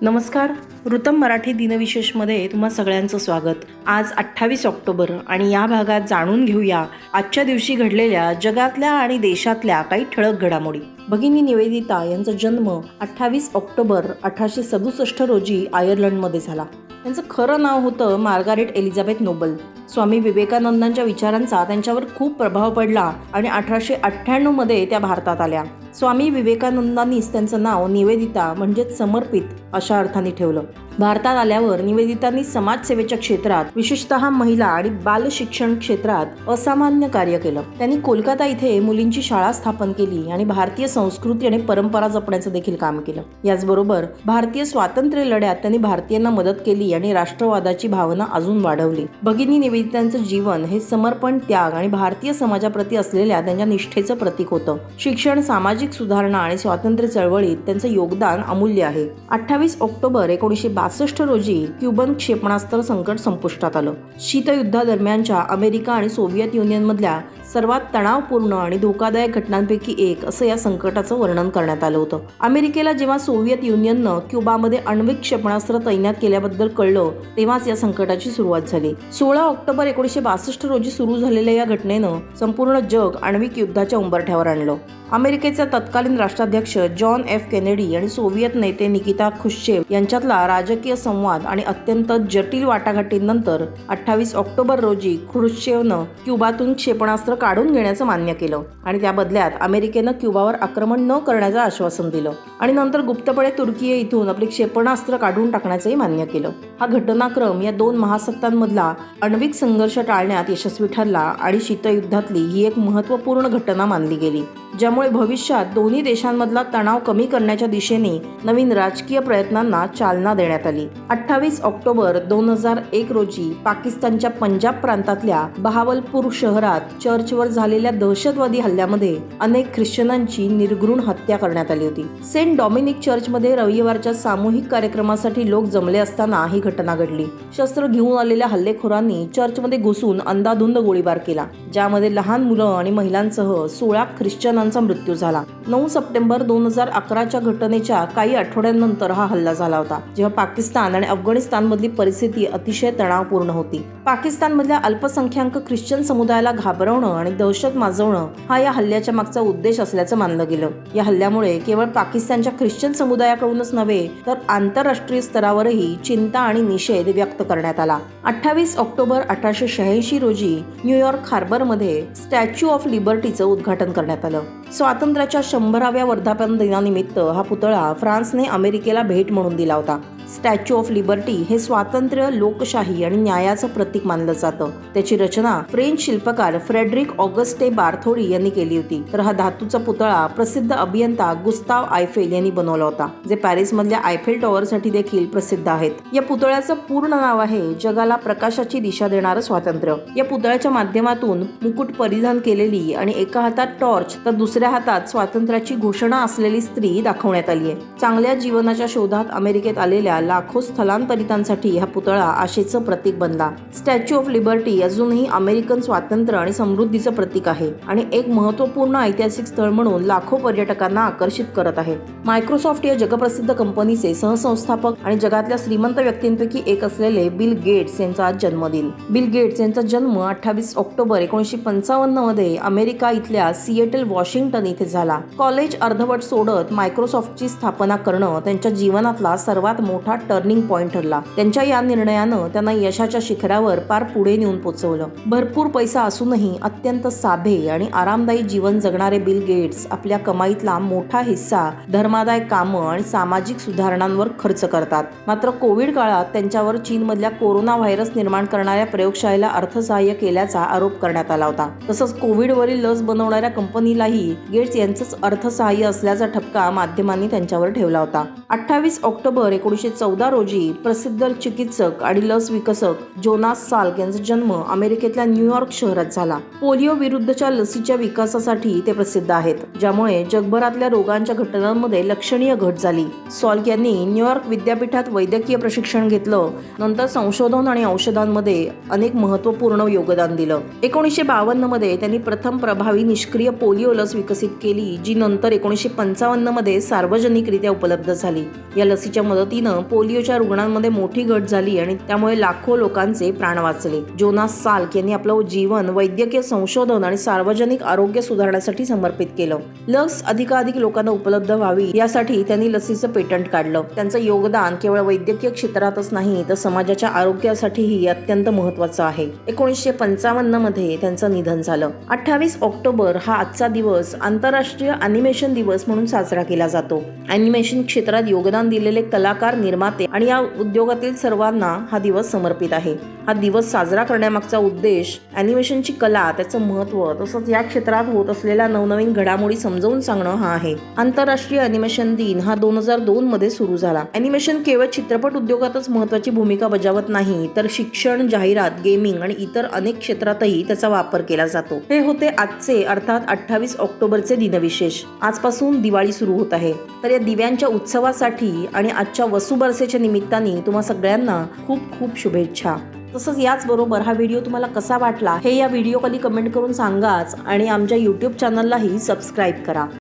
नमस्कार. ऋतम मराठी दिनविशेषमध्ये तुम्हा सगळ्यांचं स्वागत. आज 28 ऑक्टोबर आणि या भागात जाणून घेऊया आजच्या दिवशी घडलेल्या जगातल्या आणि देशातल्या काही ठळक घडामोडी. भगिनी निवेदिता यांचा जन्म 28 ऑक्टोबर 1867 रोजी आयर्लंडमध्ये झाला. त्यांचं खरं नाव होतं मार्गारेट एलिझाबेथ नोबल. स्वामी विवेकानंदांच्या विचारांचा त्यांच्यावर खूप प्रभाव पडला आणि 1898 मध्ये त्या भारतात आल्या. स्वामी विवेकानंदांनीच त्यांचं नाव निवेदिता म्हणजेच समर्पित अशा अर्थाने ठेवलं. भारतात आल्यावर निवेदितांनी समाजसेवेच्या क्षेत्रात विशेषतः महिला आणि बाल शिक्षण क्षेत्रात असामान्य कार्य केलं. त्यांनी कोलकाता इथे मुलींची शाळा स्थापन केली आणि भारतीय संस्कृती आणि परंपरा जपण्याचं देखील काम केलं. याचबरोबर भारतीय स्वातंत्र्य लढ्यात त्यांनी भारतीयांना मदत केली आणि राष्ट्रवादाची भावना अजून वाढवली. भगिनी निवेदितांचं जीवन हे समर्पण, त्याग आणि भारतीय समाजाप्रती असलेल्या त्यांच्या निष्ठेचं प्रतीक होतं. शिक्षण, सामाजिक सुधारणा आणि स्वातंत्र्य चळवळीत त्यांचं योगदान अमूल्य आहे. 28 ऑक्टोबर 1962 रोजी क्युबन क्षेपणास्त्र संकट संपुष्टात आलं. शीतयुद्धादरम्यानच्या अमेरिका आणि सोव्हिएत युनियनमधल्या सर्वात तणावपूर्ण आणि धोकादायक घटनांपैकी एक असं या संकटाचं वर्णन करण्यात आलं होतं. अमेरिकेला जेव्हा सोव्हिएत युनियननं क्युबामध्ये आण्विक क्षेपणास्त्र तैनात केल्याबद्दल कळलं तेव्हाच या संकटाची सुरुवात झाली. 16 ऑक्टोबर 1962 रोजी सुरू झालेल्या या घटनेनं संपूर्ण जग आण्विक युद्धाच्या उंबरठ्यावर आणलं. अमेरिकेचा तत्कालीन राष्ट्राध्यक्ष जॉन एफ केनेडी आणि सोव्हिएत नेते निकिता खुश्चेव यांच्यातला राजकीय संवाद आणि अत्यंत जटिल वाटाघाटींनंतर 28 ऑक्टोबर रोजी खुश्चेवनं क्युबातून क्षेपणास्त्र काढून घेण्याचं मान्य केलं आणि त्या बदल्यात अमेरिकेनं क्युबावर आक्रमण न करण्याचं आश्वासन दिलं आणि नंतर गुप्तपणे तुर्की इथून आपले क्षेपणास्त्र काढून टाकण्याचंही मान्य केलं. हा घटनाक्रम या दोन महासत्तांमधला आण्विक संघर्ष टाळण्यात यशस्वी ठरला आणि शीतयुद्धातली ही एक महत्त्वपूर्ण घटना मानली गेली, ज्यामुळे भविष्यात दोन्ही देशांमधला तणाव कमी करण्याच्या दिशेने नवीन राजकीय प्रयत्नांना चालना देण्यात आली. 28 ऑक्टोबर 2001 रोजी पाकिस्तानच्या पंजाब प्रांतातल्या बहावलपूर शहरात चर्चवर झालेल्या दहशतवादी हल्ल्यामध्ये अनेक ख्रिश्चनांची निर्घृण हत्या करण्यात आली होती. सेंट डॉमिनिक चर्चमध्ये रविवारच्या सामूहिक कार्यक्रमासाठी लोक जमले असताना ही घटना घडली. शस्त्र घेऊन आलेल्या हल्लेखोरांनी चर्चमध्ये घुसून अंधाधुंद गोळीबार केला, ज्यामध्ये लहान मुलं आणि महिलांसह 16 ख्रिश्चनांचा मृत्यू झाला. 9 सप्टेंबर 2011च्या घटनेच्या काही आठवड्यांनंतर हा हल्ला झाला होता, जेव्हा पाकिस्तान आणि अफगाणिस्तानमधली परिस्थिती अतिशय तणावपूर्ण होती. पाकिस्तानमधल्या अल्पसंख्याक ख्रिश्चन समुदायाला घाबरवणं आणि दहशत माजवणं हा या हल्ल्याच्या मागचा उद्देश असल्याचं मानलं गेलं. या हल्ल्यामुळे केवळ पाकिस्तानच्या ख्रिश्चन समुदायाकडूनच नव्हे तर आंतरराष्ट्रीय स्तरावरही चिंता आणि निषेध व्यक्त करण्यात आला. 28 ऑक्टोबर 1886 रोजी न्यूयॉर्क हार्बरमध्ये स्टॅच्यू ऑफ लिबर्टीचं उद्घाटन करण्यात आलं. स्वातंत्र्याच्या 100व्या वर्धापन दिनानिमित्त हा पुतळा फ्रान्सने अमेरिकेला भेट म्हणून दिला होता. स्टॅच्यू ऑफ लिबर्टी हे स्वातंत्र्य, लोकशाही आणि न्यायाचं प्रतीक मानलं जातं. त्याची रचना फ्रेंच शिल्पकार फ्रेडरिक ऑगस्टे बार्थोडी यांनी केली होती, तर हा धातूचा पुतळा प्रसिद्ध अभियंता गुस्ताव आयफेल यांनी बनवला होता, जे पॅरिसमधल्या आयफेल टॉवरसाठी देखील प्रसिद्ध आहेत. या पुतळ्याचं पूर्ण नाव आहे जगाला प्रकाशाची दिशा देणारं स्वातंत्र्य. या पुतळ्याच्या माध्यमातून मुकुट परिधान केलेली आणि एका हातात टॉर्च तर दुसऱ्या हातात स्वातंत्र्याची घोषणा असलेली स्त्री दाखवण्यात आली आहे. चांगल्या जीवनाच्या शोधात अमेरिकेत आलेल्या लाखो स्थलांतरितांसाठी हा पुतळा आशेचं प्रतीक बनला. स्टॅच्यू ऑफ लिबर्टी अजूनही अमेरिकन स्वातंत्र्य आणि समृद्धीचं प्रतीक आहे आणि एक महत्त्वपूर्ण ऐतिहासिक स्थळ म्हणून लाखो पर्यटकांना आकर्षित करत आहे. मायक्रोसॉफ्ट या जगप्रसिद्ध कंपनीचे सहसंस्थापक आणि जगातल्या श्रीमंत व्यक्तींपैकी एक असलेले बिल गेट्स यांचा आज जन्मदिन. बिल गेट्स यांचा जन्म 28 ऑक्टोबर 1955 मध्ये अमेरिका इथल्या सिएटल, वॉशिंग्टन इथे झाला. कॉलेज अर्धवट सोडत मायक्रोसॉफ्टची स्थापना करणं त्यांच्या जीवनातला सर्वात मोठा टर्निंग पॉइंट ठरला. त्यांच्या या निर्णयानं त्यांना यशाच्या शिखरावर पार पुढे नेऊन पोहोचवलं. भरपूर पैसा असूनही अत्यंत साधे आणि आरामदायी जीवन जगणारे बिल गेट्स आपल्या कमाईतला मोठा हिस्सा धर्मादाय कामं आणि सामाजिक सुधारणांवर खर्च करतात. मात्र कोविड काळात त्यांच्यावर चीनमधल्या कोरोना व्हायरस निर्माण करणाऱ्या प्रयोगशाळेला अर्थसहाय्य केल्याचा आरोप करण्यात आला होता. तसंच कोविडवरील लस बनवणाऱ्या कंपनीलाही गेट्स यांचंच अर्थसहाय्य असल्याचा ठपका माध्यमांनी त्यांच्यावर ठेवला होता. 28 ऑक्टोबर 1914 रोजी प्रसिद्ध चिकित्सक आणि लस विकसक जोनास साल्क यांचा जन्म अमेरिकेतल्या न्यूयॉर्क शहरात झाला. पोलिओ विरुद्धच्या लसीच्या विकासासाठी ते प्रसिद्ध आहेत, ज्यामुळे जगभरातल्या रोगांच्या घटनांमध्ये लक्षणीय घट झाली. सॉल्क यांनी न्यूयॉर्क विद्यापीठात वैद्यकीय प्रशिक्षण घेतलं. नंतर संशोधन आणि औषधांमध्ये अनेक महत्त्वपूर्ण योगदान दिलं. 1952 मध्ये त्यांनी प्रथम प्रभावी निष्क्रिय पोलिओ लस विकसित केली, जी नंतर 1955 मध्ये सार्वजनिकरित्या उपलब्ध झाली. या लसीच्या मदतीनं पोलिओच्या रुग्णांमध्ये मोठी घट झाली आणि त्यामुळे लाखो लोकांचे प्राण वाचले. जोनास साल्क यांनी आपलं जीवन वैद्यकीय संशोधन आणि सार्वजनिक आरोग्य सुधारण्यासाठी समर्पित केलं. लस अधिकाधिक लोकांना उपलब्ध व्हावी यासाठी त्यांनी लसीचं पेटंट काढलं. त्यांचं योगदान केवळ वैद्यकीय क्षेत्रातच नाही तर समाजाच्या आरोग्यासाठीही अत्यंत महत्त्वाचं आहे. 1955 मध्ये त्यांचं निधन झालं. 28 ऑक्टोबर हा आजचा दिवस आंतरराष्ट्रीय ॲनिमेशन दिवस म्हणून साजरा केला जातो. ॲनिमेशन क्षेत्रात योगदान दिलेले कलाकार, निर्माते आणि या उद्योगातील सर्वांना हा दिवस समर्पित आहे. हा दिवस साजरा करण्यामागचा उद्देश ॲनिमेशनची कला, त्याचं महत्त्व तसंच या क्षेत्रात होत असलेल्या नवनवीन घडामोडी समजावून सांगणं हा आहे. आंतरराष्ट्रीय ॲनिमेशन दिन हा 2002 मध्ये सुरू झाला. ॲनिमेशन केवळ चित्रपट उद्योगातच महत्त्वाची भूमिका बजावत नाही तर शिक्षण, जाहिरात, गेमिंग आणि इतर अनेक क्षेत्रातही त्याचा वापर केला जातो. हे होते आजचे अर्थात 28 ऑक्टोबरचे दिनविशेष. आजपासून दिवाळी सुरू होत आहे, तर या दिव्यांच्या उत्सवासाठी आणि आजच्या वसुबरसेच्या निमित्ताने तुम्हा सगळ्यांना खूप खूप शुभेच्छा. तसंच याचबरोबर हा व्हिडिओ तुम्हाला कसा वाटला हे या व्हिडिओ खाली कमेंट करून सांगाच आणि आमच्या YouTube चॅनललाही सबस्क्राईब करा.